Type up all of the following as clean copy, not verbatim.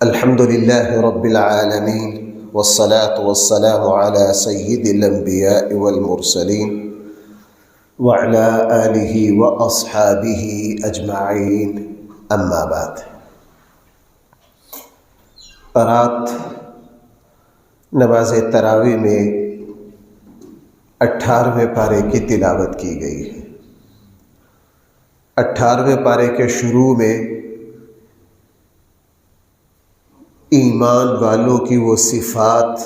الحمد لله رب العالمين والصلاة والسلام على سيد الأنبياء والمرسلين وعلى آله وأصحابه أجمعين أما بعد۔ رات نماز تراویح میں 18ویں پارے کی تلاوت کی گئی ہے۔ 18ویں پارے کے شروع میں ایمان والوں کی وہ صفات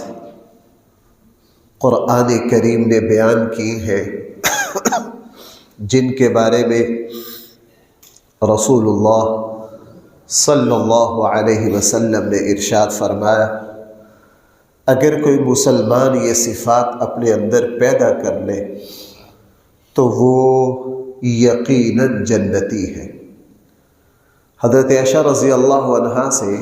قرآن کریم نے بیان کی ہیں جن کے بارے میں رسول اللہ صلی اللہ علیہ وسلم نے ارشاد فرمایا، اگر کوئی مسلمان یہ صفات اپنے اندر پیدا کر لے تو وہ یقیناً جنتی ہے۔ حضرت عائشہ رضی اللہ عنہا سے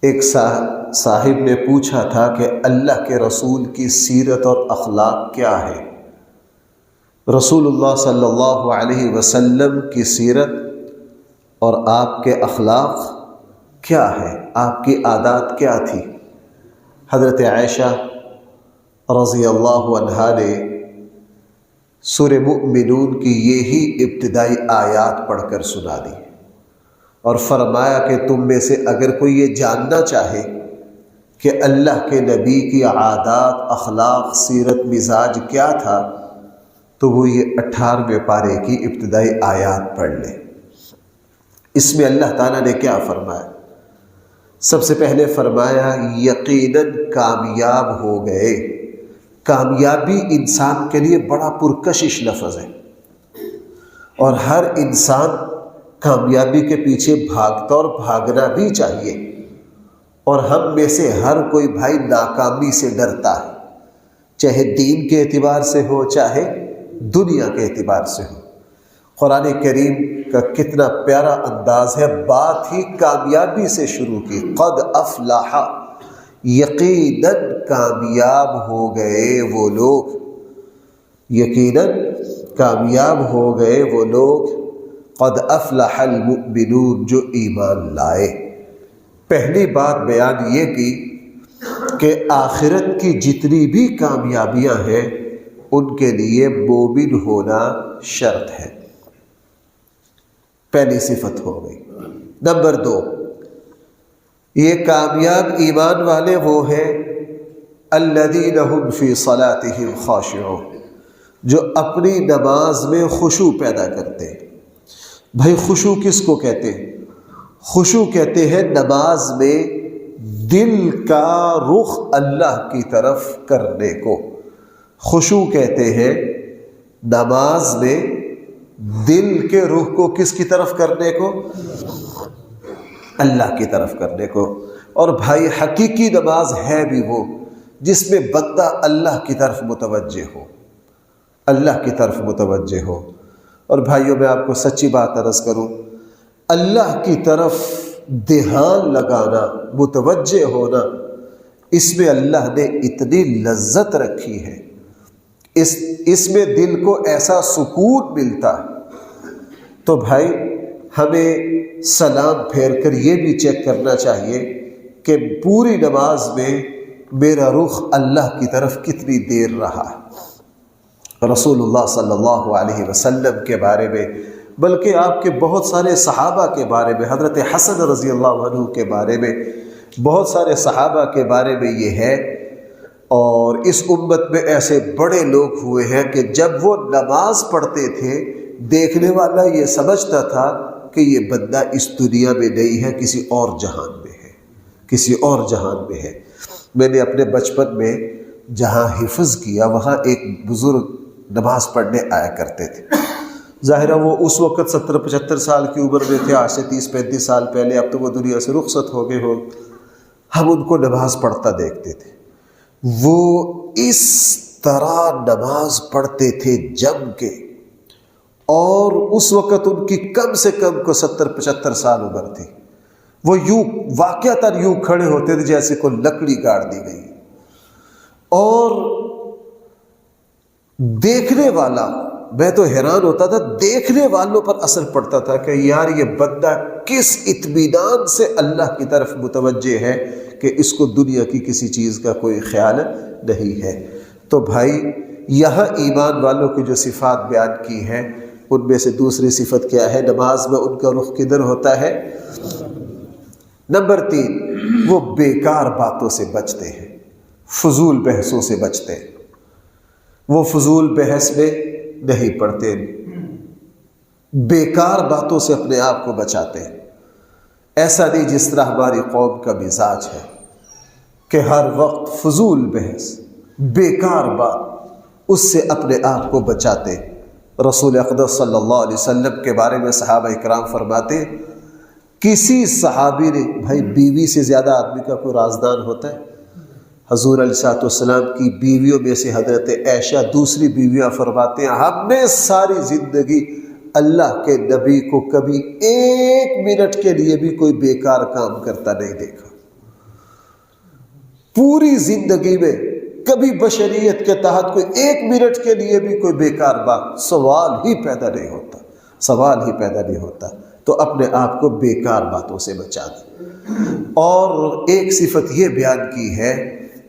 ایک صاحب نے پوچھا تھا کہ اللہ کے رسول کی سیرت اور اخلاق کیا ہے؟ رسول اللہ صلی اللہ علیہ وسلم کی سیرت اور آپ کے اخلاق کیا ہے؟ آپ کی عادات کیا تھی؟ حضرت عائشہ رضی اللہ عنہا نے سورہ مؤمنون کی یہی ابتدائی آیات پڑھ کر سنا دی اور فرمایا کہ تم میں سے اگر کوئی یہ جاننا چاہے کہ اللہ کے نبی کی عادات، اخلاق، سیرت، مزاج کیا تھا تو وہ یہ 18ویں پارے کی ابتدائی آیات پڑھ لے۔ اس میں اللہ تعالیٰ نے کیا فرمایا؟ سب سے پہلے فرمایا یقیناً کامیاب ہو گئے۔ کامیابی انسان کے لیے بڑا پرکشش لفظ ہے اور ہر انسان کامیابی کے پیچھے بھاگتا اور بھاگنا بھی چاہیے، اور ہم میں سے ہر کوئی بھائی ناکامی سے ڈرتا ہے، چاہے دین کے اعتبار سے ہو چاہے دنیا کے اعتبار سے ہو۔ قرآن کریم کا کتنا پیارا انداز ہے، بات ہی کامیابی سے شروع کی، قد افلح، یقیناً کامیاب ہو گئے وہ لوگ، یقیناً کامیاب ہو گئے وہ لوگ، قد افلح المؤمنون، جو ایمان لائے۔ پہلی بات بیان یہ کی کہ آخرت کی جتنی بھی کامیابیاں ہیں ان کے لیے مومن ہونا شرط ہے۔ پہلی صفت ہو گئی۔ نمبر 2، یہ کامیاب ایمان والے وہ ہیں الذین هم فی صلاتهم خاشعون، جو اپنی نماز میں خشوع پیدا کرتے ہیں۔ بھائی خشوع کس کو کہتے ہیں؟ خشوع کہتے ہیں نماز میں دل کا رخ اللہ کی طرف کرنے کو۔ خشوع کہتے ہیں نماز میں دل کے رخ کو کس کی طرف کرنے کو؟ اللہ کی طرف کرنے کو۔ اور بھائی حقیقی نماز ہے بھی وہ جس میں بندہ اللہ کی طرف متوجہ ہو، اللہ کی طرف متوجہ ہو۔ اور بھائیوں میں آپ کو سچی بات عرض کروں، اللہ کی طرف دھیان لگانا، متوجہ ہونا، اس میں اللہ نے اتنی لذت رکھی ہے، اس میں دل کو ایسا سکون ملتا ہے۔ تو بھائی ہمیں سلام پھیر کر یہ بھی چیک کرنا چاہیے کہ پوری نماز میں میرا رخ اللہ کی طرف کتنی دیر رہا ہے۔ رسول اللہ صلی اللہ علیہ وسلم کے بارے میں، بلکہ آپ کے بہت سارے صحابہ کے بارے میں، حضرت حسن رضی اللہ عنہ کے بارے میں، بہت سارے صحابہ کے بارے میں یہ ہے، اور اس امت میں ایسے بڑے لوگ ہوئے ہیں کہ جب وہ نماز پڑھتے تھے دیکھنے والا یہ سمجھتا تھا کہ یہ بندہ اس دنیا میں نہیں ہے، کسی اور جہان میں ہے، کسی اور جہان میں ہے۔ میں نے اپنے بچپن میں جہاں حفظ کیا وہاں ایک بزرگ نماز پڑھنے آیا کرتے تھے۔ ظاہرہ وہ اس وقت 70-75 سال کی عمر میں تھے، آج سے 30-35 سال پہلے، اب تو وہ دنیا سے رخصت ہو گئے ہو۔ ہم ان کو نماز پڑھتا دیکھتے تھے، وہ اس طرح نماز پڑھتے تھے جم کے، اور اس وقت ان کی کم سے کم کو 70-75 سال عمر تھی۔ وہ یوں واقعتاً یوں کھڑے ہوتے تھے جیسے کوئی لکڑی گاڑ دی گئی، اور دیکھنے والا میں تو حیران ہوتا تھا، دیکھنے والوں پر اثر پڑتا تھا کہ یار یہ بندہ کس اطمینان سے اللہ کی طرف متوجہ ہے کہ اس کو دنیا کی کسی چیز کا کوئی خیال نہیں ہے۔ تو بھائی یہاں ایمان والوں کی جو صفات بیان کی ہیں ان میں سے دوسری صفت کیا ہے؟ نماز میں ان کا رخ کدھر ہوتا ہے؟ نمبر 3، وہ بیکار باتوں سے بچتے ہیں، فضول بحثوں سے بچتے ہیں، وہ فضول بحث میں نہیں پڑتے، بیکار باتوں سے اپنے آپ کو بچاتے ہیں۔ ایسا نہیں جس طرح ہماری قوم کا مزاج ہے کہ ہر وقت فضول بحث، بیکار بات، اس سے اپنے آپ کو بچاتے۔ رسول اقدس صلی اللہ علیہ وسلم کے بارے میں صحابہ اکرام فرماتے، کسی صحابی نے، بھائی بیوی سے زیادہ آدمی کا کوئی رازدان ہوتا ہے؟ حضور علیہ السلام کی بیویوں میں سے حضرت عائشہ دوسری بیویاں فرماتے ہیں، ہم نے ساری زندگی اللہ کے نبی کو کبھی 1 منٹ کے لیے بھی کوئی بیکار کام کرتا نہیں دیکھا، پوری زندگی میں کبھی بشریت کے تحت کوئی 1 منٹ کے لیے بھی کوئی بیکار بات، سوال ہی پیدا نہیں ہوتا۔ تو اپنے آپ کو بیکار باتوں سے بچا دیں۔ اور ایک صفت یہ بیان کی ہے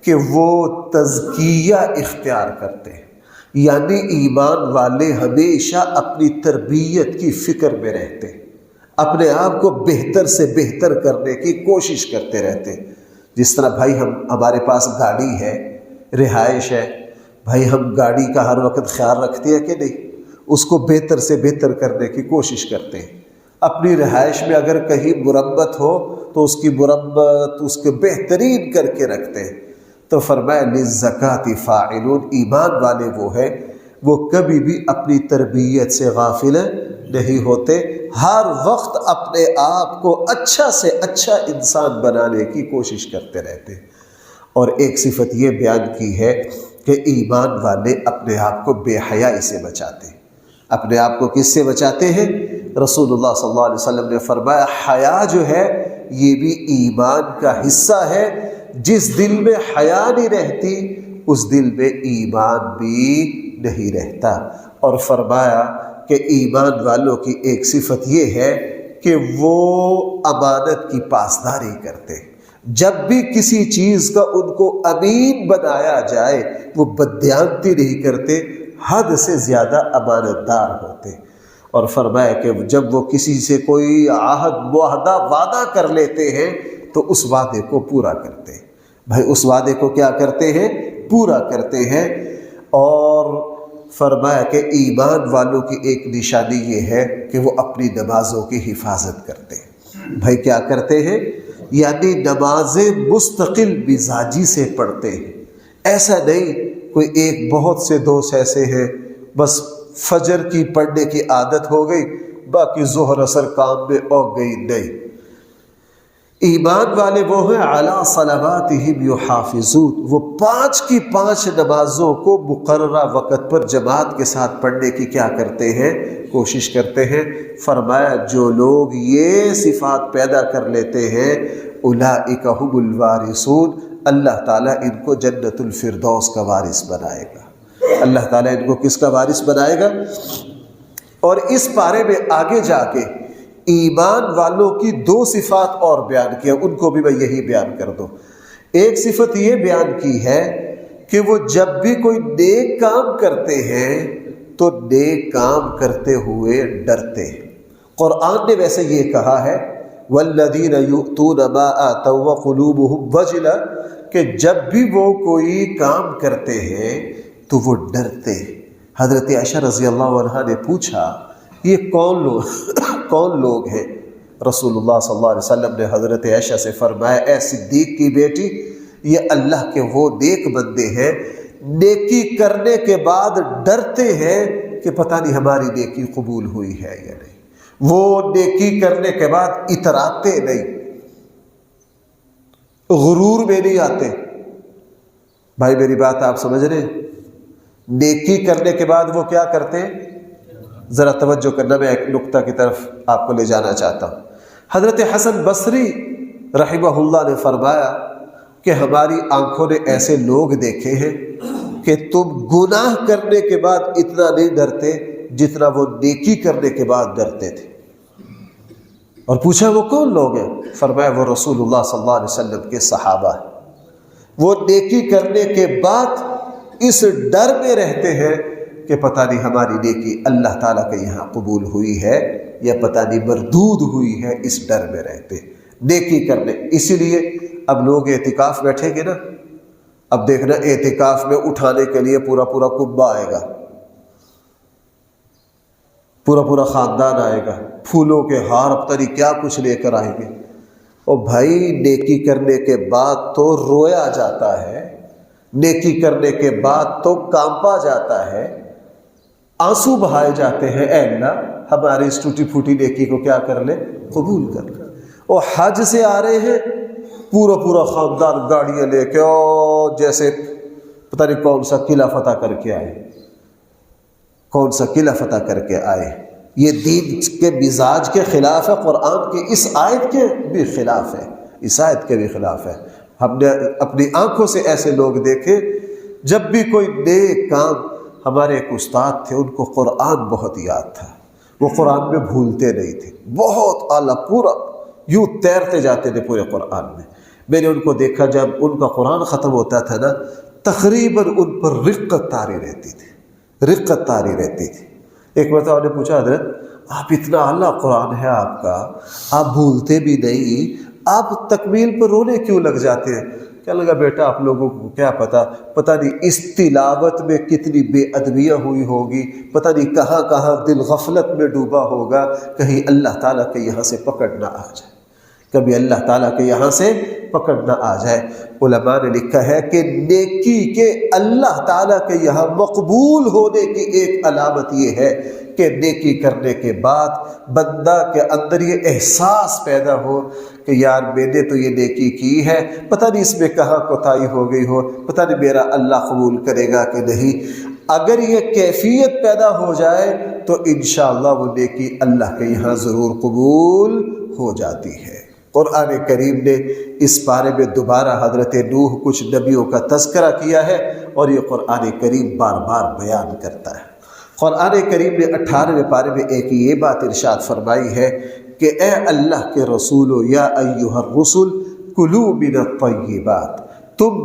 کہ وہ تزکیہ اختیار کرتے ہیں، یعنی ایمان والے ہمیشہ اپنی تربیت کی فکر میں رہتے ہیں، اپنے آپ کو بہتر سے بہتر کرنے کی کوشش کرتے رہتے ہیں۔ جس طرح بھائی ہمارے پاس گاڑی ہے، رہائش ہے، بھائی ہم گاڑی کا ہر وقت خیال رکھتے ہیں کہ نہیں؟ اس کو بہتر سے بہتر کرنے کی کوشش کرتے ہیں۔ اپنی رہائش میں اگر کہیں مرمت ہو تو اس کی مرمت، اس کے بہترین کر کے رکھتے ہیں۔ تو فرمایا للزکاۃ فاعلون، ایمان والے وہ ہیں وہ کبھی بھی اپنی تربیت سے غافل نہیں ہوتے، ہر وقت اپنے آپ کو اچھا سے اچھا انسان بنانے کی کوشش کرتے رہتے ہیں۔ اور ایک صفت یہ بیان کی ہے کہ ایمان والے اپنے آپ کو بے حیائی سے بچاتے ہیں۔ اپنے آپ کو کس سے بچاتے ہیں؟ رسول اللہ صلی اللہ علیہ وسلم نے فرمایا حیا جو ہے یہ بھی ایمان کا حصہ ہے، جس دل میں حیا نہیں رہتی اس دل میں ایمان بھی نہیں رہتا۔ اور فرمایا کہ ایمان والوں کی ایک صفت یہ ہے کہ وہ امانت کی پاسداری کرتے ہیں، جب بھی کسی چیز کا ان کو امین بنایا جائے وہ بددیانتی نہیں کرتے، حد سے زیادہ امانت دار ہوتے۔ اور فرمایا کہ جب وہ کسی سے کوئی عہد معاہدہ وعدہ کر لیتے ہیں تو اس وعدے کو پورا کرتے ہیں۔ بھائی اس وعدے کو کیا کرتے ہیں؟ پورا کرتے ہیں۔ اور فرمایا کہ ایمان والوں کی ایک نشانی یہ ہے کہ وہ اپنی نمازوں کی حفاظت کرتے ہیں۔ بھائی کیا کرتے ہیں؟ یعنی نمازیں مستقل مزاجی سے پڑھتے ہیں۔ ایسا نہیں کوئی ایک، بہت سے دوست ایسے ہیں بس فجر کی پڑھنے کی عادت ہو گئی، باقی ظہر اثر کام میں اوگ گئی، نہیں۔ ایمان والے وہ ہیں علی صلواتہم یحافظون، وہ 5 کی 5 نمازوں کو مقررہ وقت پر جماعت کے ساتھ پڑھنے کی کیا کرتے ہیں؟ کوشش کرتے ہیں۔ فرمایا جو لوگ یہ صفات پیدا کر لیتے ہیں اولئک ھم الوارثون، اللہ تعالیٰ ان کو جنت الفردوس کا وارث بنائے گا۔ اللہ تعالیٰ ان کو کس کا وارث بنائے گا؟ اور اس پارے میں آگے جا کے ایمان والوں کی 2 صفات اور بیان کیا، ان کو بھی میں یہی بیان کر دوں۔ ایک صفت یہ بیان کی ہے کہ وہ جب بھی کوئی نیک کام کرتے ہیں تو نیک کام کرتے ہوئے ڈرتے ہیں۔ قرآن نے ویسے یہ کہا ہے والذین یؤتون ما آتوا وقلوبہم وجلہ، کہ جب بھی وہ کوئی کام کرتے ہیں تو وہ ڈرتے ہیں۔ حضرت عائشہ رضی اللہ عنہا نے پوچھا یہ کون لوگ ہیں؟ رسول اللہ صلی اللہ علیہ وسلم نے حضرت عائشہ سے فرمایا اے صدیق کی بیٹی، یہ اللہ کے وہ نیک بندے ہیں نیکی کرنے کے بعد ڈرتے ہیں کہ پتہ نہیں ہماری نیکی قبول ہوئی ہے یا نہیں۔ وہ نیکی کرنے کے بعد اتراتے نہیں، غرور میں نہیں آتے۔ بھائی میری بات آپ سمجھ رہے ہیں؟ نیکی کرنے کے بعد وہ کیا کرتے ہیں؟ ذرا توجہ کرنا، میں ایک نقطہ کی طرف آپ کو لے جانا چاہتا ہوں۔ حضرت حسن بصری رحمہ اللہ نے فرمایا کہ ہماری آنکھوں نے ایسے لوگ دیکھے ہیں کہ تم گناہ کرنے کے بعد اتنا نہیں ڈرتے جتنا وہ نیکی کرنے کے بعد ڈرتے تھے۔ اور پوچھا وہ کون لوگ ہیں؟ فرمایا وہ رسول اللہ صلی اللہ علیہ وسلم کے صحابہ ہیں۔ وہ نیکی کرنے کے بعد اس ڈر میں رہتے ہیں کہ پتہ نہیں ہماری نیکی اللہ تعالیٰ کے یہاں قبول ہوئی ہے یا پتہ نہیں مردود ہوئی ہے، اس ڈر میں رہتے نیکی کرنے۔ اسی لیے اب لوگ اعتکاف بیٹھیں گے نا، اب دیکھنا اعتکاف میں اٹھانے کے لیے پورا کنبہ آئے گا، پورا خاندان آئے گا، پھولوں کے ہار پتہ نہیں کیا کچھ لے کر آئیں گے۔ اور بھائی نیکی کرنے کے بعد تو رویا جاتا ہے، نیکی کرنے کے بعد تو کانپا جاتا ہے، آنسو بہائے جاتے ہیں، اے اللہ ہماری اس ٹوٹی پھوٹی نیکی کو کیا کر لے، قبول کر لے۔ اور حج سے آ رہے ہیں پورا خاندان گاڑیاں لے کے، اور جیسے پتہ نہیں کون سا قلعہ فتح کر کے آئے، کون سا قلعہ فتح کر کے آئے۔ یہ دین کے مزاج کے خلاف ہے، قرآن کی اس آیت کے بھی خلاف ہے، اس آیت کے بھی خلاف ہے۔ ہم نے اپنی آنکھوں سے ایسے لوگ دیکھے، جب بھی کوئی نیک کام، ہمارے ایک استاد تھے، ان کو قرآن بہت یاد تھا، وہ قرآن میں بھولتے نہیں تھے، بہت اعلیٰ، پورا یوں تیرتے جاتے تھے پورے قرآن میں۔ میں نے ان کو دیکھا جب ان کا قرآن ختم ہوتا تھا نا، تقریباً ان پر رقت طاری رہتی تھی۔ ایک مرتبہ نے پوچھا حضرت آپ اتنا اعلیٰ قرآن ہے آپ کا، آپ بھولتے بھی نہیں، آپ تکمیل پر رونے کیوں لگ جاتے ہیں؟ کیا لگا بیٹا آپ لوگوں کو کیا پتہ نہیں اس تلاوت میں کتنی بے ادبیاں ہوئی ہوگی، پتہ نہیں کہاں دل غفلت میں ڈوبا ہوگا، کہیں اللہ تعالیٰ کے یہاں سے پکڑ نہ آ جائے، کبھی اللہ تعالیٰ کے یہاں سے پکڑ نہ آ جائے۔ علماء نے لکھا ہے کہ نیکی کے اللہ تعالیٰ کے یہاں مقبول ہونے کی ایک علامت یہ ہے کہ نیکی کرنے کے بعد بندہ کے اندر یہ احساس پیدا ہو کہ یار میں نے تو یہ نیکی کی ہے، پتہ نہیں اس میں کہاں کوتاہی ہو گئی ہو، پتہ نہیں میرا اللہ قبول کرے گا کہ نہیں۔ اگر یہ کیفیت پیدا ہو جائے تو انشاءاللہ وہ نیکی اللہ کے یہاں ضرور قبول ہو جاتی ہے۔ قرآن کریم نے اس بارے میں دوبارہ حضرت نوح کچھ نبیوں کا تذکرہ کیا ہے، اور یہ قرآن کریم بار بار بیان کرتا ہے۔ قرآن کریم نے 18ویں پارے میں ایک یہ بات ارشاد فرمائی ہے کہ اے اللہ کے رسولو یا ایھا الرسل کلوا من الطیبات، تم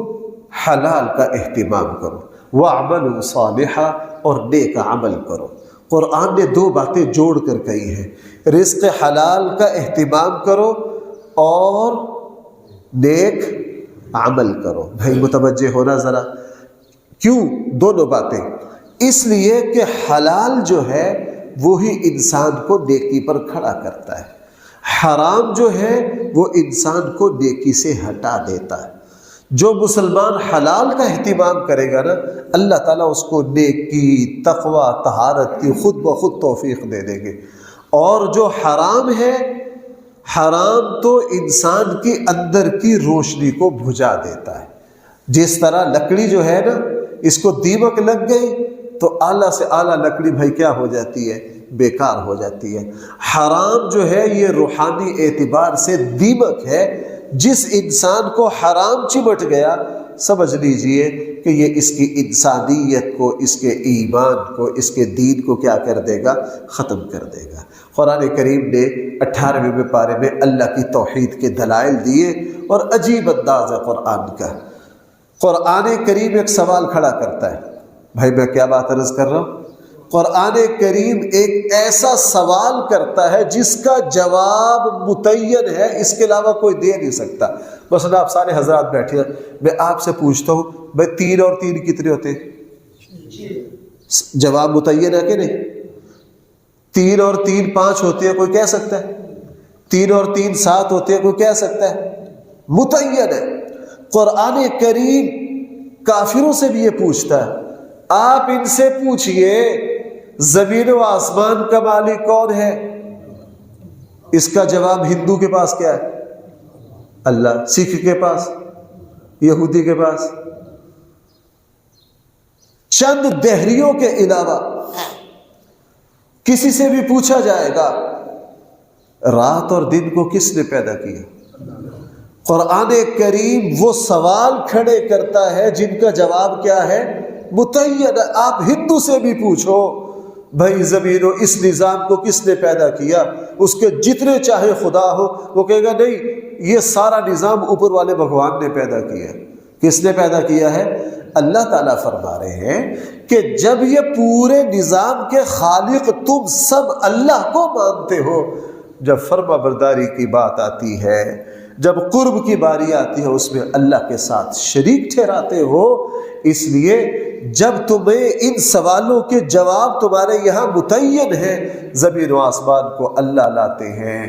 حلال کا اہتمام کرو، واعملوا صالحا، اور نیک عمل کرو۔ قرآن نے دو باتیں جوڑ کر کہی ہیں، رزق حلال کا اہتمام کرو اور نیک عمل کرو۔ بھائی متوجہ ہونا ذرا، کیوں دونوں باتیں؟ اس لیے کہ حلال جو ہے وہی انسان کو نیکی پر کھڑا کرتا ہے، حرام جو ہے وہ انسان کو نیکی سے ہٹا دیتا ہے۔ جو مسلمان حلال کا اہتمام کرے گا نا، اللہ تعالیٰ اس کو نیکی، تقوی، طہارت کی خود بخود توفیق دے دیں گے۔ اور جو حرام ہے، حرام تو انسان کے اندر کی روشنی کو بجھا دیتا ہے۔ جس طرح لکڑی جو ہے نا، اس کو دیمک لگ گئی تو اعلیٰ سے اعلیٰ لکڑی بھائی کیا ہو جاتی ہے، بیکار ہو جاتی ہے۔ حرام جو ہے یہ روحانی اعتبار سے دیمک ہے، جس انسان کو حرام چمٹ گیا سمجھ لیجئے کہ یہ اس کی انسانیت کو، اس کے ایمان کو، اس کے دین کو کیا کر دے گا، ختم کر دے گا۔ قرآن کریم نے 18ویں پارے میں اللہ کی توحید کے دلائل دیے، اور عجیب انداز ہے قرآن کا۔ قرآن کریم ایک سوال کھڑا کرتا ہے، بھائی میں کیا بات عرض کر رہا ہوں، قرآن کریم ایک ایسا سوال کرتا ہے جس کا جواب متعین ہے، اس کے علاوہ کوئی دے نہیں سکتا۔ مثلا آپ سارے حضرات بیٹھے ہیں، میں آپ سے پوچھتا ہوں بھائی 3 اور 3 کتنے ہوتے ہیں؟ جواب متعین ہے کہ نہیں؟ 3 اور 3 5 ہوتے ہیں، کوئی کہہ سکتا ہے؟ 3 اور 3 7 ہوتے ہیں، کوئی کہہ سکتا ہے؟ متعین ہے۔ قرآن کریم کافروں سے بھی یہ پوچھتا ہے، آپ ان سے پوچھئے زمین و آسمان کا مالک کون ہے؟ اس کا جواب ہندو کے پاس کیا ہے؟ اللہ۔ سکھ کے پاس، یہودی کے پاس، چند دہریوں کے علاوہ کسی سے بھی پوچھا جائے گا رات اور دن کو کس نے پیدا کیا؟ قرآن کریم وہ سوال کھڑے کرتا ہے جن کا جواب کیا ہے؟ متعین۔ آپ ہندو سے بھی پوچھو بھائی زمین و اس نظام کو کس نے پیدا کیا؟ اس کے جتنے چاہے خدا ہو، وہ کہے گا نہیں، یہ سارا نظام اوپر والے بھگوان نے پیدا کیا۔ کس نے پیدا کیا ہے؟ اللہ تعالیٰ فرما رہے ہیں کہ جب یہ پورے نظام کے خالق تم سب اللہ کو مانتے ہو، جب فرما برداری کی بات آتی ہے، جب قرب کی باری آتی ہے، اس میں اللہ کے ساتھ شریک ٹھہراتے ہو، اس لیے جب تمہیں ان سوالوں کے جواب تمہارے یہاں متعین ہے، زمین و آسمان کو اللہ لاتے ہیں،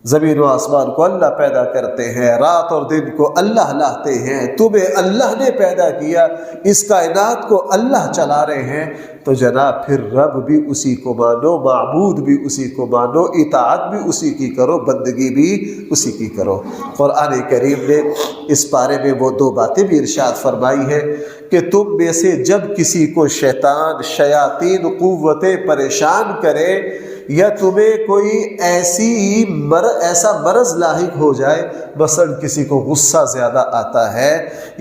زمین و آسمان کو اللہ پیدا کرتے ہیں، رات اور دن کو اللہ لاتے ہیں، تمہیں اللہ نے پیدا کیا، اس کائنات کو اللہ چلا رہے ہیں، تو جناب پھر رب بھی اسی کو مانو، معبود بھی اسی کو مانو، اطاعت بھی اسی کی کرو، بندگی بھی اسی کی کرو۔ قرآن کریم نے اس بارے میں وہ دو باتیں بھی ارشاد فرمائی ہیں کہ تم میں سے جب کسی کو شیطان، شیاطین، قوتیں پریشان کرے، یا تمہیں کوئی ایسا مرض لاحق ہو جائے، مثلا کسی کو غصہ زیادہ آتا ہے،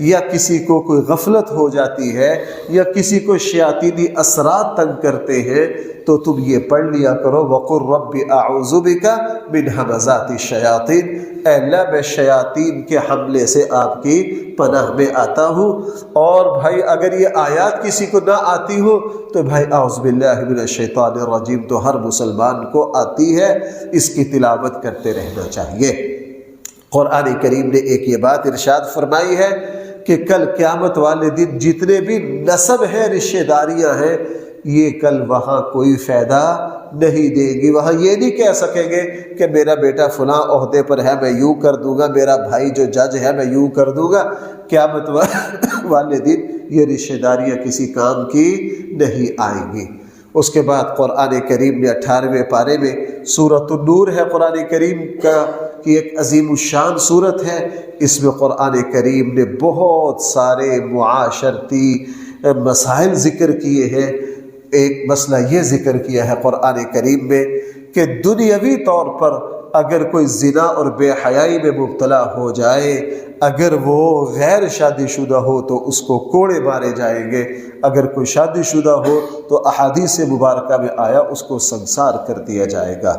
یا کسی کو کوئی غفلت ہو جاتی ہے، یا کسی کو شیاطینی اثرات تنگ کرتے ہیں، تو تم یہ پڑھ لیا کرو وَقُلْ رَبِّ أَعُوذُ بِكَ مِنْ ہَمَزَاتِ الشَّيَاطِينِ، اے اللہ میں شیاطین کے حملے سے آپ کی پناہ میں آتا ہوں۔ اور بھائی اگر یہ آیات کسی کو نہ آتی ہو تو بھائی اعوذ باللہ من الشیطان الرجیم تو ہر مسلمان کو آتی ہے، اس کی تلاوت کرتے رہنا چاہیے۔ قرآن کریم نے ایک یہ بات ارشاد فرمائی ہے کہ کل قیامت والے دن جتنے بھی نسب ہیں، رشتہ داریاں ہیں، یہ کل وہاں کوئی فائدہ نہیں دے گی۔ وہاں یہ نہیں کہہ سکیں گے کہ میرا بیٹا فلاں عہدے پر ہے، میں یوں کر دوں گا، میرا بھائی جو جج ہے میں یوں کر دوں گا۔ قیامت والے دن یہ رشتہ داریاں کسی کام کی نہیں آئیں گی۔ اس کے بعد قرآن کریم نے 18ویں پارے میں، سورۃ النور ہے قرآن کریم کی ایک عظیم الشان سورت ہے، اس میں قرآن کریم نے بہت سارے معاشرتی مسائل ذکر کیے ہیں۔ ایک مسئلہ یہ ذکر کیا ہے قرآن کریم میں کہ دنیاوی طور پر اگر کوئی زنا اور بے حیائی میں مبتلا ہو جائے، اگر وہ غیر شادی شدہ ہو تو اس کو کوڑے مارے جائیں گے، اگر کوئی شادی شدہ ہو تو احادیث مبارکہ میں آیا اس کو سنسار کر دیا جائے گا۔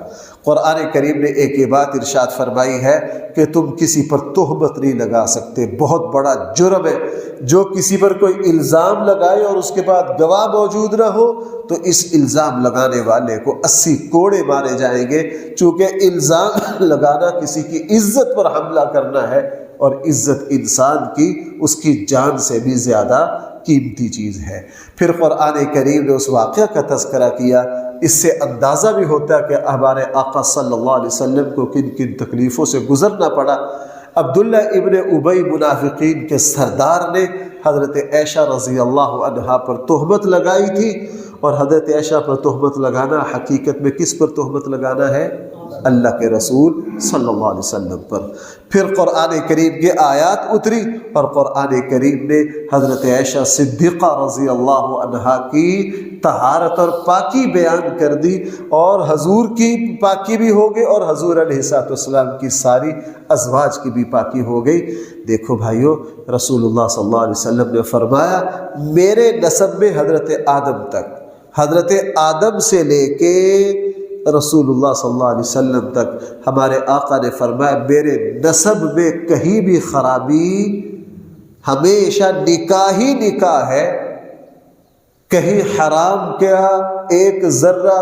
قرآن کریم نے ایک یہ بات ارشاد فرمائی ہے کہ تم کسی پر تہمت نہیں لگا سکتے، بہت بڑا جرم ہے۔ جو کسی پر کوئی الزام لگائے اور اس کے بعد گواہ موجود نہ ہو تو اس الزام لگانے والے کو 80 کوڑے مارے جائیں گے، چونکہ الزام لگانا کسی کی عزت پر حملہ کرنا ہے، اور عزت انسان کی اس کی جان سے بھی زیادہ قیمتی چیز ہے۔ پھر قرآن کریم نے اس واقعہ کا تذکرہ کیا، اس سے اندازہ بھی ہوتا ہے کہ ہمارے آقا صلی اللہ علیہ وسلم کو کن کن تکلیفوں سے گزرنا پڑا۔ عبداللہ ابن ابی منافقین کے سردار نے حضرت عائشہ رضی اللہ عنہا پر تہمت لگائی تھی، اور حضرت عائشہ پر تہمت لگانا حقیقت میں کس پر تہمت لگانا ہے؟ اللہ کے رسول صلی اللہ علیہ وسلم پر۔ پھر قرآن کریم کی آیات اتری اور قرآن کریم نے حضرت عائشہ صدیقہ رضی اللہ عنہا کی طہارت اور پاکی بیان کر دی، اور حضور کی پاکی بھی ہو گئی اور حضور علیہ الصلوۃ والسلام کی ساری ازواج کی بھی پاکی ہو گئی۔ دیکھو بھائیو، رسول اللہ صلی اللہ علیہ وسلم نے فرمایا میرے نسب میں حضرت آدم تک، حضرت آدم سے لے کے رسول اللہ صلی اللہ علیہ وسلم تک ہمارے آقا نے فرمایا میرے نسب میں کہیں بھی خرابی، ہمیشہ نکاح ہی نکاح ہے، کہیں حرام کیا ایک ذرہ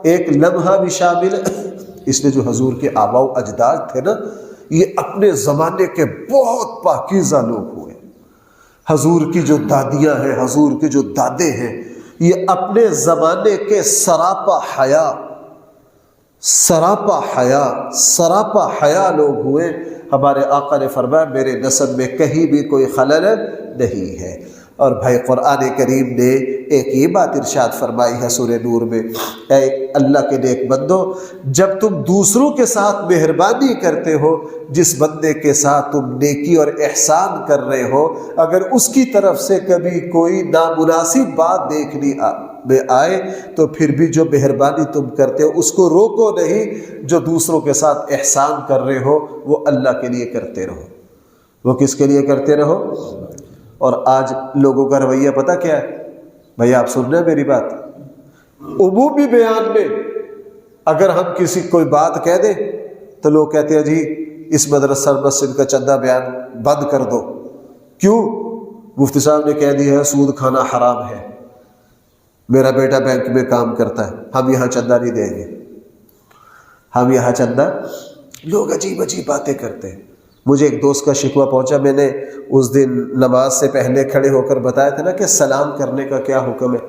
ایک لمحہ بھی شامل ہے۔ اس لیے جو حضور کے آباء و اجداد تھے نا، یہ اپنے زمانے کے بہت پاکیزہ لوگ ہوئے۔ حضور کی جو دادیاں ہیں، حضور کے جو دادے ہیں، یہ اپنے زمانے کے سراپا حیا لوگ ہوئے۔ ہمارے آقا نے فرمایا میرے نسب میں کہیں بھی کوئی خلل نہیں ہے۔ اور بھائی قرآن کریم نے ایک یہ بات ارشاد فرمائی ہے سورہ نور میں، اے اللہ کے نیک بندو، جب تم دوسروں کے ساتھ مہربانی کرتے ہو، جس بندے کے ساتھ تم نیکی اور احسان کر رہے ہو، اگر اس کی طرف سے کبھی کوئی نامناسب بات دیکھنی میں آئے تو پھر بھی جو مہربانی تم کرتے ہو اس کو روکو نہیں۔ جو دوسروں کے ساتھ احسان کر رہے ہو وہ اللہ کے لیے کرتے رہو۔ وہ کس کے لیے کرتے رہو؟ اور آج لوگوں کا رویہ پتہ کیا ہے؟ بھئی آپ سن رہے ہیں میری بات؟ عمومی بیان میں اگر ہم کسی کوئی بات کہہ دیں تو لوگ کہتے ہیں جی اس مدرسہ مسجد کا چندہ بیان بند کر دو. کیوں؟ مفتی صاحب نے کہہ دیا ہے سود کھانا حرام ہے، میرا بیٹا بینک میں کام کرتا ہے، ہم یہاں چندہ نہیں دیں گے، ہم یہاں چندہ. لوگ عجیب عجیب باتیں کرتے ہیں. مجھے ایک دوست کا شکوہ پہنچا، میں نے اس دن نماز سے پہلے کھڑے ہو کر بتایا تھا نا کہ سلام کرنے کا کیا حکم ہے.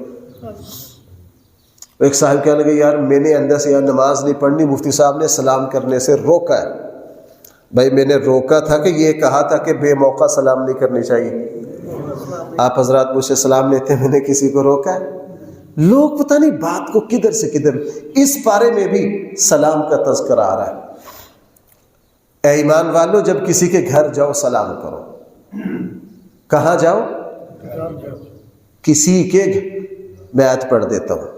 ایک صاحب کہنے لگے یار میں نے اندر سے یار نماز نہیں پڑھنی، مفتی صاحب نے سلام کرنے سے روکا ہے. بھائی میں نے روکا تھا کہ یہ کہا تھا کہ بے موقع سلام نہیں کرنی چاہیے. آپ حضرات مجھ سے سلام لیتے ہیں، میں نے کسی کو روکا ہے؟ لوگ پتہ نہیں بات کو کدھر سے کدھر. اس بارے میں بھی سلام کا تذکرہ آ رہا ہے. اے ایمان والو، جب کسی کے گھر جاؤ سلام کرو. کہاں جاؤ؟ کسی کے میں آیت پڑھ دیتا ہوں،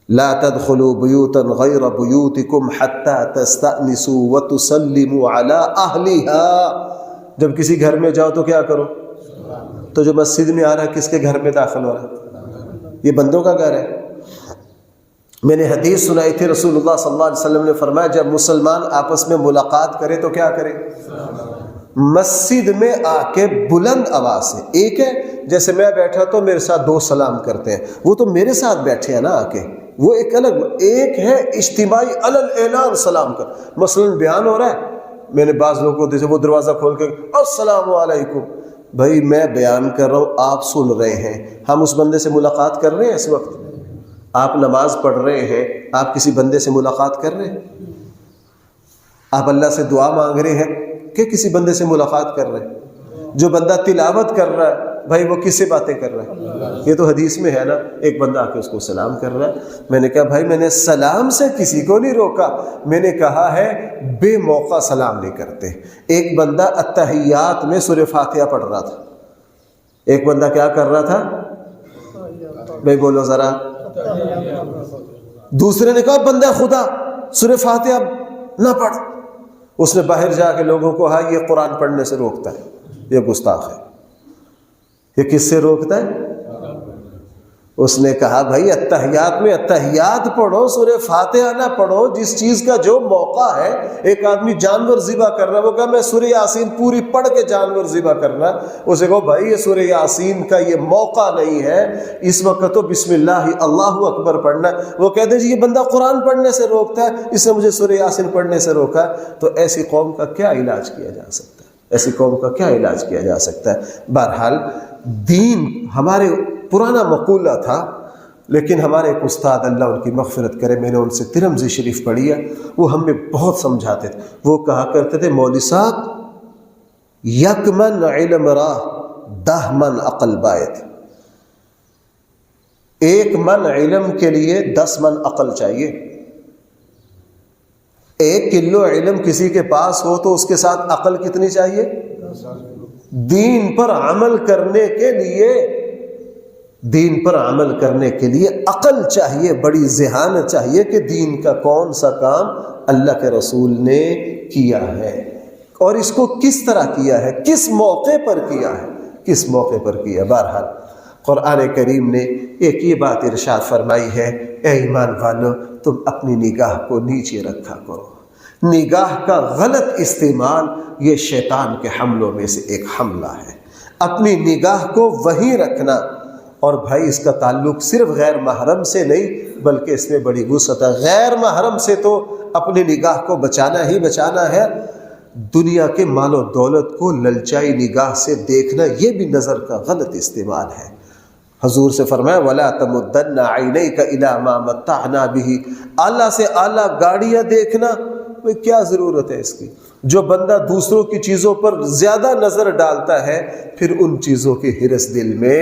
لا تدخلوا بیوتا غیر بیوتکم حتی تستأنسوا وتسلموا علی اہلها. جب کسی گھر میں جاؤ تو کیا کرو؟ تو جو مسجد میں آ رہا ہے کس کے گھر میں داخل ہو رہا ہے؟ یہ بندوں کا گھر ہے. میں نے حدیث سنائی تھی، رسول اللہ صلی اللہ علیہ وسلم نے فرمایا جب مسلمان آپس میں ملاقات کرے تو کیا کرے؟ مسجد میں آ کے بلند آواز سے. ایک ہے جیسے میں بیٹھا تو میرے ساتھ دو سلام کرتے ہیں، وہ تو میرے ساتھ بیٹھے ہیں نا آ کے، وہ ایک الگ. ایک ہے اجتماعی علل اعلان سلام کر. مثلا بیان ہو رہا ہے، میں نے بعض لوگوں کو جیسے وہ دروازہ کھول کے السلام علیکم. بھائی میں بیان کر رہا ہوں، آپ سن رہے ہیں، ہم اس بندے سے ملاقات کر رہے ہیں. اس وقت آپ نماز پڑھ رہے ہیں، آپ کسی بندے سے ملاقات کر رہے ہیں؟ آپ اللہ سے دعا مانگ رہے ہیں کہ کسی بندے سے ملاقات کر رہے ہیں؟ جو بندہ تلاوت کر رہا ہے بھائی وہ کس سے باتیں کر رہا ہے؟ یہ تو حدیث میں ہے نا، ایک بندہ آ کے اس کو سلام کر رہا ہے. میں نے کہا بھائی میں نے سلام سے کسی کو نہیں روکا، میں نے کہا ہے بے موقع سلام نہیں کرتے. ایک بندہ التحیات میں سورہ فاتحہ پڑھ رہا تھا. ایک بندہ کیا کر رہا تھا؟ بھائی بولو ذرا. دوسرے نے کہا بندہ خدا سورہ فاتحہ نہ پڑھ. اس نے باہر جا کے لوگوں کو ہاں یہ قرآن پڑھنے سے روکتا ہے، یہ گستاخ ہے. یہ کس سے روکتا ہے؟ اس نے کہا بھائی التحیات میں التحیات پڑھو، سورہ فاتحہ نہ پڑھو. جس چیز کا جو موقع ہے، ایک آدمی جانور ذبح کر رہا ہے، وہ کہا میں سورہ یاسین پوری پڑھ کے جانور ذبح کرنا. اسے کہو بھائی یہ سورہ یاسین کا یہ موقع نہیں ہے، اس وقت تو بسم اللہ اللہ اکبر پڑھنا. وہ کہتے جی یہ بندہ قرآن پڑھنے سے روکتا ہے، اس نے مجھے سورہ یاسین پڑھنے سے روکا. تو ایسی قوم کا کیا علاج کیا جا سکتا ہے؟ ایسی قوم کا کیا علاج کیا جا سکتا ہے؟ بہرحال دین ہمارے پرانا مقولہ تھا، لیکن ہمارے ایک استاد اللہ ان کی مغفرت کرے، میں نے ان سے ترمذی شریف پڑھی ہے، وہ ہمیں بہت سمجھاتے تھے. وہ کہا کرتے تھے مولوی صاحب یک من علم راہ 10 من عقل باید. 1 من علم کے لیے 10 من عقل چاہیے. 1 کلو علم کسی کے پاس ہو تو اس کے ساتھ عقل کتنی چاہیے؟ دین پر عمل کرنے کے لیے، دین پر عمل کرنے کے لیے عقل چاہیے، بڑی ذہانت چاہیے کہ دین کا کون سا کام اللہ کے رسول نے کیا ہے اور اس کو کس طرح کیا ہے، کس موقع پر کیا ہے، کس موقع پر کیا. بہرحال قرآن کریم نے ایک یہ بات ارشاد فرمائی ہے، اے ایمان والو تم اپنی نگاہ کو نیچے رکھا کرو. نگاہ کا غلط استعمال یہ شیطان کے حملوں میں سے ایک حملہ ہے. اپنی نگاہ کو وہیں رکھنا. اور بھائی اس کا تعلق صرف غیر محرم سے نہیں بلکہ اس میں بڑی وسعت ہے. غیر محرم سے تو اپنی نگاہ کو بچانا ہی بچانا ہے. دنیا کے مال و دولت کو للچائی نگاہ سے دیکھنا یہ بھی نظر کا غلط استعمال ہے. حضور سے فرمایا وَلَا تَمُدَّنَّ عَيْنَيْكَ إِلَىٰ مَا مَتَّعْنَا بِهِ. اعلیٰ سے اعلیٰ گاڑیاں دیکھنا کیا ضرورت ہے اس کی؟ جو بندہ دوسروں کی چیزوں پر زیادہ نظر ڈالتا ہے پھر ان چیزوں کی ہرس دل میں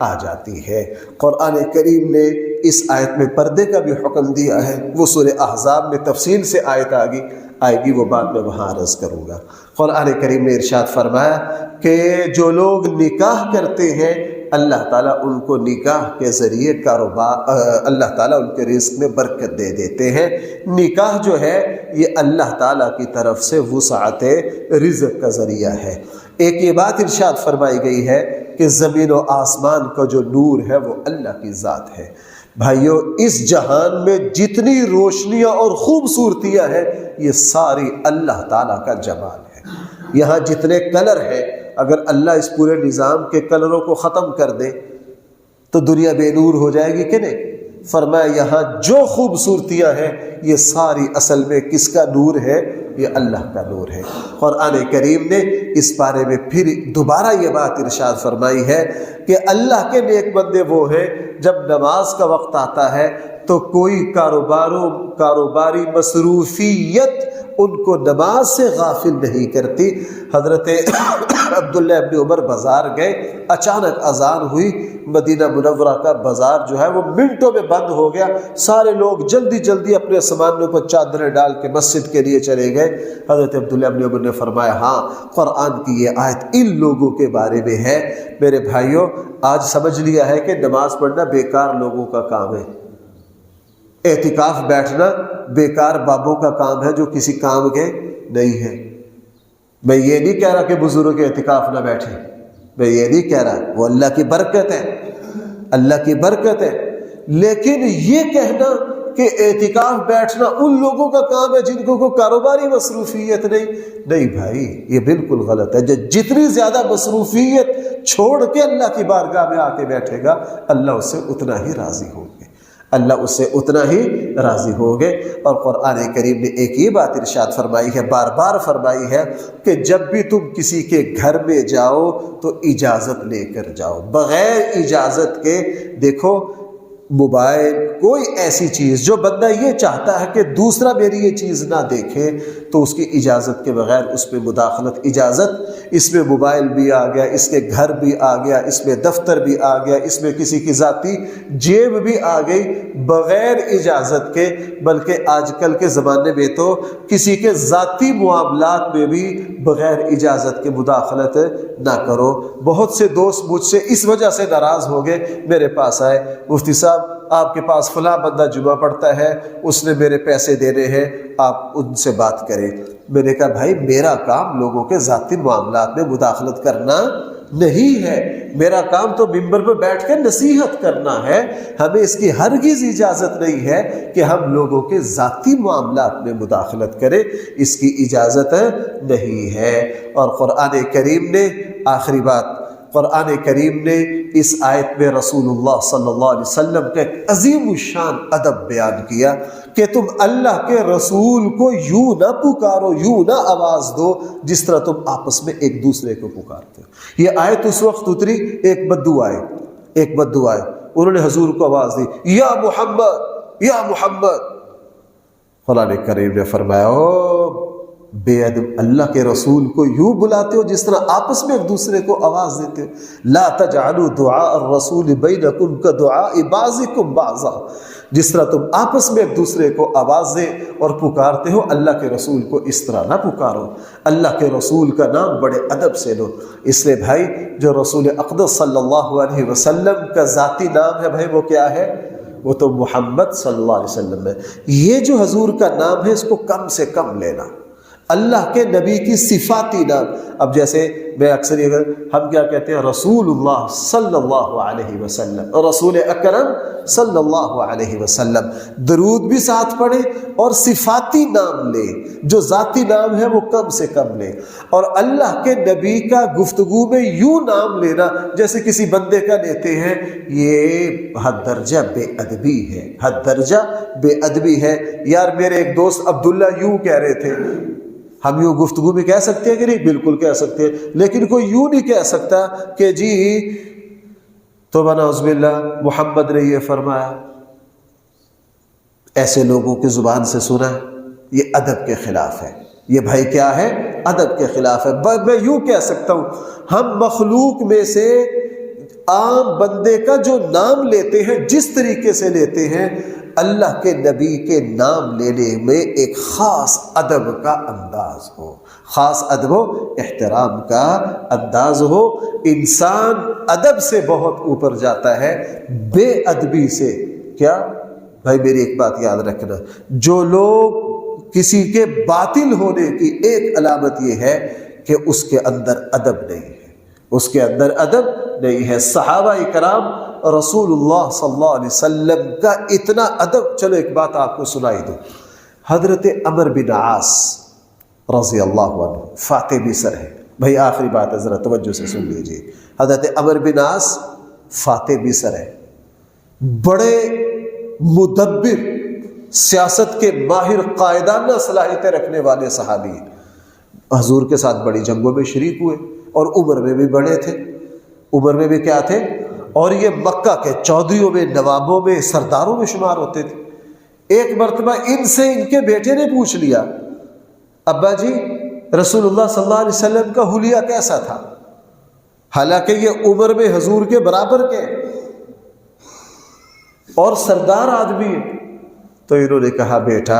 آ جاتی ہے. قرآن کریم نے اس آیت میں پردے کا بھی حکم دیا ہے. وہ سورہ احزاب میں تفصیل سے آیت آئے گی، وہ بات میں وہاں عرض کروں گا. قرآن کریم نے ارشاد فرمایا کہ جو لوگ نکاح کرتے ہیں اللہ تعالیٰ ان کو نکاح کے ذریعے کاروبار، اللہ تعالیٰ ان کے رزق میں برکت دے دیتے ہیں. نکاح جو ہے یہ اللہ تعالیٰ کی طرف سے وسعت رزق کا ذریعہ ہے. ایک یہ بات ارشاد فرمائی گئی ہے کہ زمین و آسمان کا جو نور ہے وہ اللہ کی ذات ہے. بھائیو اس جہان میں جتنی روشنیاں اور خوبصورتیاں ہیں یہ ساری اللہ تعالیٰ کا جمال ہے۔ یہاں جتنے کلر ہیں اگر اللہ اس پورے نظام کے کلروں کو ختم کر دے تو دنیا بے نور ہو جائے گی کہ نہیں؟ فرمایا یہاں جو خوبصورتیاں ہیں یہ ساری اصل میں کس کا نور ہے؟ یہ اللہ کا نور ہے۔ قرآن کریم نے اس بارے میں پھر دوبارہ یہ بات ارشاد فرمائی ہے کہ اللہ کے نیک بندے وہ ہیں جب نماز کا وقت آتا ہے تو کوئی کاروباری مصروفیت ان کو نماز سے غافل نہیں کرتی۔ حضرت عبداللہ ابن عمر بازار گئے، اچانک اذان ہوئی، مدینہ منورہ کا بازار جو ہے وہ منٹوں میں بند ہو گیا، سارے لوگ جلدی جلدی اپنے سامانوں پر چادریں ڈال کے مسجد کے لیے چلے گئے۔ حضرت عبداللہ ابن عمر نے فرمایا ہاں قرآن کی یہ آیت ان لوگوں کے بارے میں ہے۔ میرے بھائیوں آج سمجھ لیا ہے کہ نماز پڑھنا بیکار لوگوں کا کام ہے، اعتکاف بیٹھنا بیکار بابوں کا کام ہے جو کسی کام کے نہیں ہے۔ میں یہ نہیں کہہ رہا کہ بزرگ اعتکاف نہ بیٹھے، میں یہ نہیں کہہ رہا، وہ اللہ کی برکت ہے، اللہ کی برکت ہے، لیکن یہ کہنا کہ اعتکاف بیٹھنا ان لوگوں کا کام ہے جن کو کوئی کاروباری مصروفیت نہیں بھائی، یہ بالکل غلط ہے۔ جتنی زیادہ مصروفیت چھوڑ کے اللہ کی بارگاہ میں آ کے بیٹھے گا اللہ اس سے اتنا ہی راضی ہوں گے، اللہ اس سے اتنا ہی راضی ہوگے۔ اور قرآن کریم نے ایک یہ بات ارشاد فرمائی ہے، بار بار فرمائی ہے کہ جب بھی تم کسی کے گھر میں جاؤ تو اجازت لے کر جاؤ، بغیر اجازت کے۔ دیکھو موبائل کوئی ایسی چیز جو بندہ یہ چاہتا ہے کہ دوسرا میری یہ چیز نہ دیکھے تو اس کی اجازت کے بغیر اس میں مداخلت، اجازت، اس میں موبائل بھی آ گیا، اس کے گھر بھی آ گیا، اس میں دفتر بھی آ گیا، اس میں کسی کی ذاتی جیب بھی آ گئی، بغیر اجازت کے۔ بلکہ آج کل کے زمانے میں تو کسی کے ذاتی معاملات میں بھی بغیر اجازت کے مداخلت نہ کرو۔ بہت سے دوست مجھ سے اس وجہ سے ناراض ہو گئے، میرے پاس آئے، مفتی صاحب آپ کے پاس فلاں بندہ جمعہ پڑھتا ہے، اس نے میرے پیسے دینے ہیں، آپ ان سے بات کریں۔ میں نے کہا بھائی میرا کام لوگوں کے ذاتی معاملات میں مداخلت کرنا نہیں ہے، میرا کام تو ممبر پہ بیٹھ کے نصیحت کرنا ہے، ہمیں اس کی ہرگز اجازت نہیں ہے کہ ہم لوگوں کے ذاتی معاملات میں مداخلت کریں، اس کی اجازت نہیں ہے۔ اور قرآن کریم نے آخری بات، قرآن کریم نے اس آیت میں رسول اللہ صلی اللہ علیہ وسلم کا ایک عظیم الشان ادب بیان کیا کہ تم اللہ کے رسول کو یوں نہ پکارو، یوں نہ آواز دو جس طرح تم آپس میں ایک دوسرے کو پکارتے ہو۔ یہ آیت اس وقت اتری ایک بدو آئے، انہوں نے حضور کو آواز دی، یا محمد یا محمد۔ قرآن کریم نے فرمایا او بے ادب، اللہ کے رسول کو یوں بلاتے ہو جس طرح آپس میں ایک دوسرے کو آواز دیتے ہو۔ لا تجعلوا دعاء الرسول بینکم کدعاء بعضکم بعضا، جس طرح تم آپس میں ایک دوسرے کو آوازیں اور پکارتے ہو اللہ کے رسول کو اس طرح نہ پکارو، اللہ کے رسول کا نام بڑے ادب سے لو۔ اس لیے بھائی جو رسول اقدس صلی اللہ علیہ وسلم کا ذاتی نام ہے بھائی وہ کیا ہے؟ وہ تو محمد صلی اللہ علیہ وسلم ہے۔ یہ جو حضور کا نام ہے اس کو کم سے کم لینا، اللہ کے نبی کی صفاتی نام۔ اب جیسے میں اکثر ہم کیا کہتے ہیں رسول اللہ صلی اللہ علیہ وسلم، رسول اکرم صلی اللہ علیہ وسلم، درود بھی ساتھ پڑھے اور صفاتی نام لے، جو ذاتی نام ہے وہ کم سے کم لے۔ اور اللہ کے نبی کا گفتگو میں یوں نام لینا جیسے کسی بندے کا لیتے ہیں، یہ حد درجہ بے ادبی ہے، حد درجہ بے ادبی ہے۔ یار میرے ایک دوست عبداللہ یوں کہہ رہے تھے، ہم یوں گفتگو میں کہہ سکتے ہیں کہ نہیں؟ بالکل کہہ سکتے ہیں، لیکن کوئی یوں نہیں کہہ سکتا کہ جی توبہ نعوذ باللہ محمد نے یہ فرمایا۔ ایسے لوگوں کی زبان سے سنا ہے، یہ ادب کے خلاف ہے، یہ بھائی کیا ہے؟ ادب کے خلاف ہے۔ میں یوں کہہ سکتا ہوں ہم مخلوق میں سے عام بندے کا جو نام لیتے ہیں جس طریقے سے لیتے ہیں، اللہ کے نبی کے نام لینے میں ایک خاص ادب کا انداز ہو، خاص ادب و احترام کا انداز ہو۔ انسان ادب سے بہت اوپر جاتا ہے، بے ادبی سے کیا؟ بھائی میری ایک بات یاد رکھنا، جو لوگ کسی کے باطل ہونے کی ایک علامت یہ ہے کہ اس کے اندر ادب نہیں ہے، اس کے اندر ادب نہیں ہے۔ صحابہ کرام رسول اللہ صلی اللہ علیہ وسلم کا اتنا ادب. چلو ایک بات آپ کو سنائی دوں. حضرت عمر بن عاص رضی اللہ عنہ فاتح مصر ہے. بھائی آخری بات ہے ذرا توجہ سے سن لیجیے. حضرت عمر بن عاص فاتح مصر ہے, بڑے مدبر, سیاست کے ماہر, قائدانہ صلاحیتیں رکھنے والے صحابی ہیں. حضور کے ساتھ بڑی جنگوں میں شریک ہوئے اور عمر میں بھی بڑے تھے. عمر میں بھی کیا تھے, اور یہ مکہ کے چودھریوں میں, نوابوں میں, سرداروں میں شمار ہوتے تھے. ایک مرتبہ ان سے ان کے بیٹے نے پوچھ لیا, ابا جی رسول اللہ صلی اللہ علیہ وسلم کا حلیہ کیسا تھا؟ حالانکہ یہ عمر میں حضور کے برابر کے اور سردار آدمی ہے. تو انہوں نے کہا, بیٹا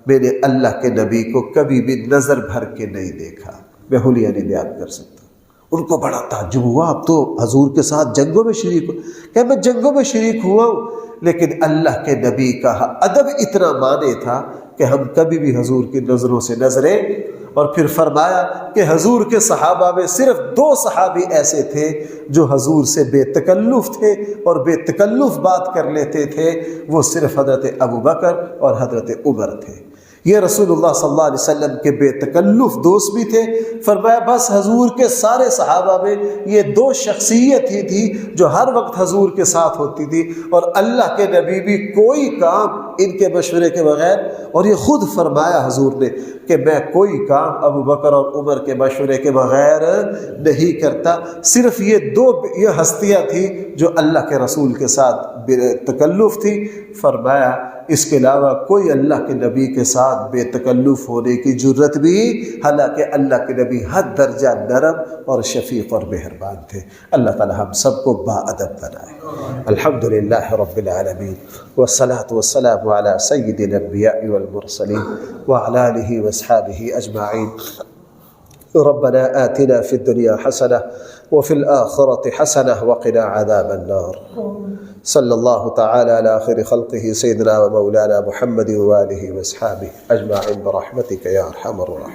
میں نے اللہ کے نبی کو کبھی بھی نظر بھر کے نہیں دیکھا, میں حلیہ نہیں بیان کر سکتا. ان کو بڑا تعجب ہوا, اب تو حضور کے ساتھ جنگوں میں شریک ہو. کہ میں جنگوں میں شریک ہوا ہوں, لیکن اللہ کے نبی کا ادب اتنا مانے تھا کہ ہم کبھی بھی حضور کی نظروں سے نظریں. اور پھر فرمایا کہ حضور کے صحابہ میں صرف 2 صحابی ایسے تھے جو حضور سے بے تکلف تھے اور بے تکلف بات کر لیتے تھے, وہ صرف حضرت ابوبکر اور حضرت عمر تھے. یہ رسول اللہ صلی اللہ علیہ وسلم کے بے تکلف دوست بھی تھے. فرمایا بس حضور کے سارے صحابہ میں یہ 2 شخصیت ہی تھی جو ہر وقت حضور کے ساتھ ہوتی تھی, اور اللہ کے نبی بھی کوئی کام ان کے مشورے کے بغیر, اور یہ خود فرمایا حضور نے کہ میں کوئی کام ابو بکر اور عمر کے مشورے کے بغیر نہیں کرتا. صرف یہ 2 ہستیاں تھیں جو اللہ کے رسول کے ساتھ بے تکلف تھی. فرمایا اس کے علاوہ کوئی اللہ کے نبی کے ساتھ بے تکلف ہونے کی جرت بھی, حالانکہ اللہ کے نبی حد درجہ نرم اور شفیق اور مہربان تھے. اللہ تعالی ہم سب کو با ادب بنائے. الحمدللہ رب العالمین والصلاة والسلام علی سید الانبیاء والمرسلین وعلی آلہ واصحابہ اجمعین. ربنا آتنا في الدنيا حسنة وفي الآخرة حسنة وقنا عذاب النار. صلى الله تعالى على خير خلقه سيدنا ومولانا محمد وآله واصحابه أجمعين برحمتك يا أرحم الراحمين.